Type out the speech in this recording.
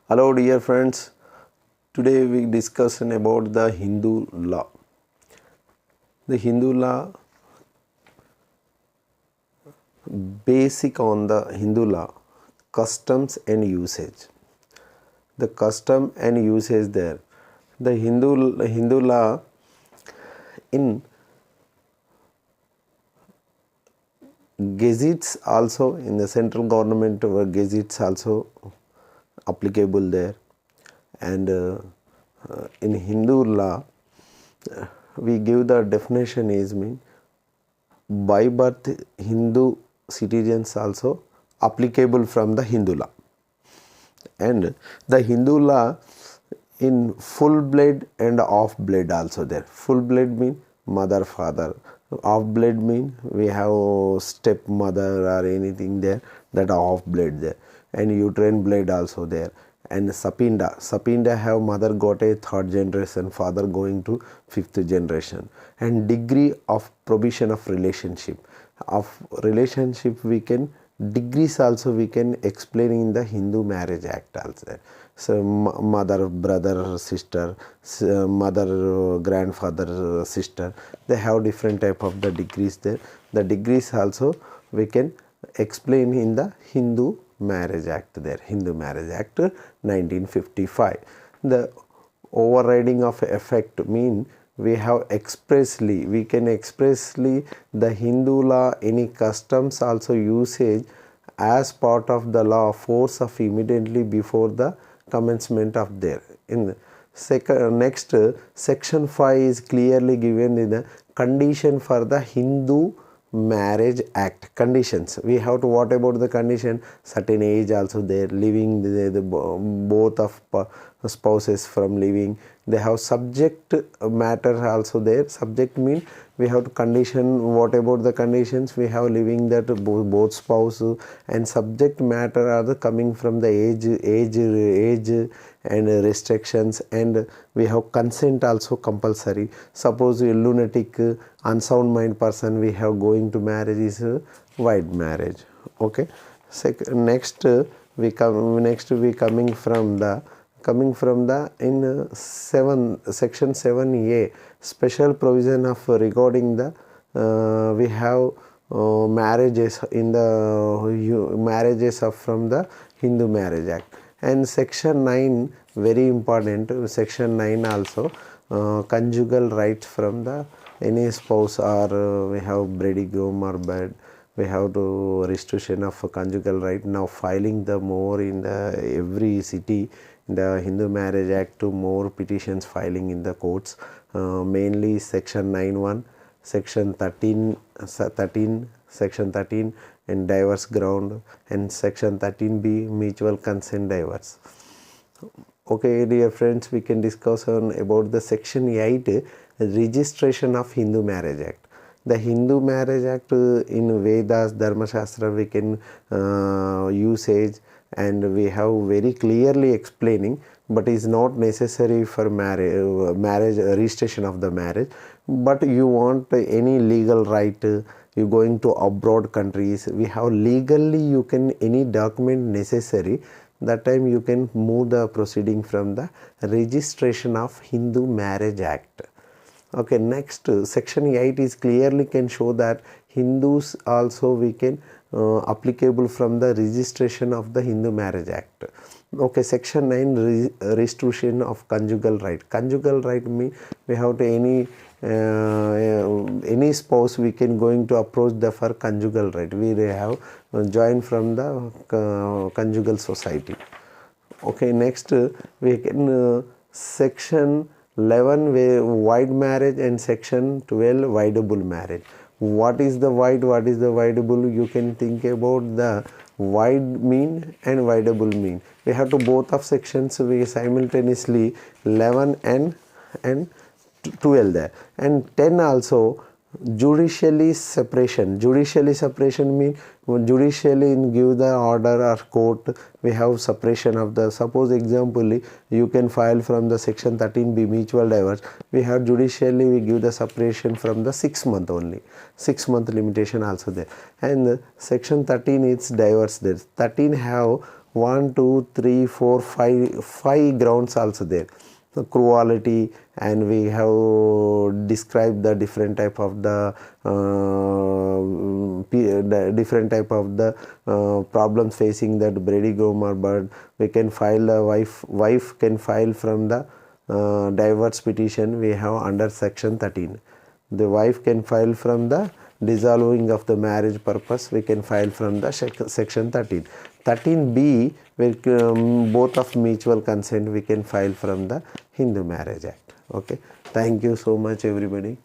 Hello dear friends, today we discuss about the Hindu law. The Hindu law, basic on the Hindu law, customs and usage. The custom and usage there. The Hindu law in gazettes also, in the central government gazettes also applicable there, and in Hindu law we give the definition is mean by birth Hindu citizens also applicable from the Hindu law, and the Hindu law in full blood and off blood also there. Full blood mean mother father, off blood mean we have stepmother or anything there, that off blood there, and uterine blood also there, and sapinda have mother got a third generation, father going to fifth generation, and degree of provision of relationship we can degrees also we can explain in the Hindu Marriage Act also. So mother, brother, sister, mother, grandfather, sister, they have different type of the degrees there. The degrees also we can explain in the Hindu Marriage Act there. Hindu Marriage Act 1955. The overriding of effect mean we have expressly, we can expressly the Hindu law any customs also usage as part of the law force of immediately before the commencement of there. In next section 5 is clearly given in the condition for the Hindu Marriage Act. Conditions we have to, what about the condition? Certain age also there, living the both of spouses from living, they have subject matter also there. Subject mean we have to condition, what about the conditions? We have living that both spouse, and subject matter are the coming from the age and restrictions, and we have consent also compulsory. Suppose a lunatic unsound mind person we have going to marriage is void marriage. Okay, next we coming from the in section 7a special provision of regarding the we have marriages in the marriages of from the Hindu Marriage Act, and section 9 very important. Section 9 also conjugal rights from the any spouse, or we have bridegroom or bride, we have to restitution of conjugal right. Now filing the more in the every city in the Hindu Marriage Act to more petitions filing in the courts, mainly section 9(1), section 13 section 13 and divorce ground, and section 13b mutual consent divorce. Okay dear friends, we can discuss on about the section 8 registration of Hindu Marriage Act. The Hindu Marriage Act in Vedas, Dharma Shastra we can usage, and we have very clearly explaining, but is not necessary for marriage registration of the marriage. But you want any legal right, you going to abroad countries, we have legally you can any document necessary, that time you can move the proceeding from the registration of Hindu Marriage Act. Okay, next section 8 is clearly can show that Hindus also we can applicable from the registration of the Hindu Marriage Act. Okay, section 9 restitution of conjugal right. Conjugal right mean we have to any spouse we can going to approach the for conjugal right, we have joined from the conjugal society. Okay, next we can section 11 void marriage, and section 12 voidable marriage. What is the void, what is the voidable? You can think about the void mean and voidable mean. We have to both of sections we simultaneously 11 and 12 there, and 10 also judicially separation. Judicially separation mean judicially give the order or court we have separation of the, suppose example you can file from the section 13b mutual divorce, we have judicially we give the separation from the 6 month only, 6 month limitation also there, and section 13 is divorce there. 13 have 1, 2, 3, 4, 5, 5 grounds also there. So cruelty, and we have described the different type of the different type of the problems facing that Brady Gomer bird. We can file a wife can file from the divorce petition. We have under section 13. The wife can file from the dissolving of the marriage purpose. We can file from the section 13. 13B, where both of mutual consent, we can file from the Hindu Marriage Act. Okay. Thank you so much, everybody.